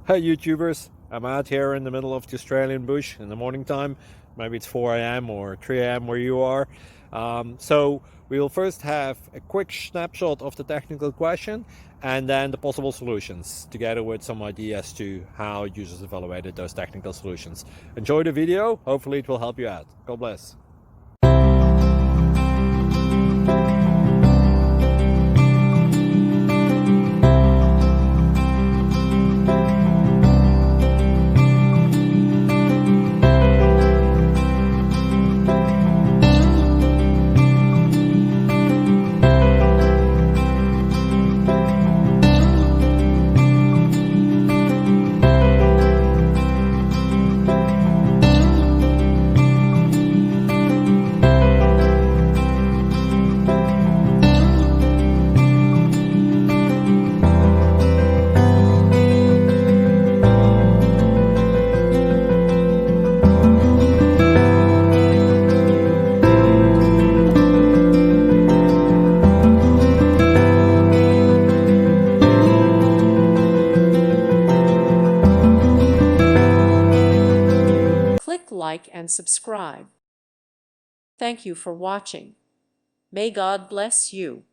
Hey YouTubers, I'm out here in the middle of the Australian bush in the morning time. Maybe it's 4 a.m. or 3 a.m. where you are. So we'll first have a quick snapshot of the technical question and then the possible solutions, together with some ideas to how users evaluated those technical solutions. Enjoy the video, hopefully it will help you out. God bless. Click like and subscribe. Thank you for watching. May God bless you.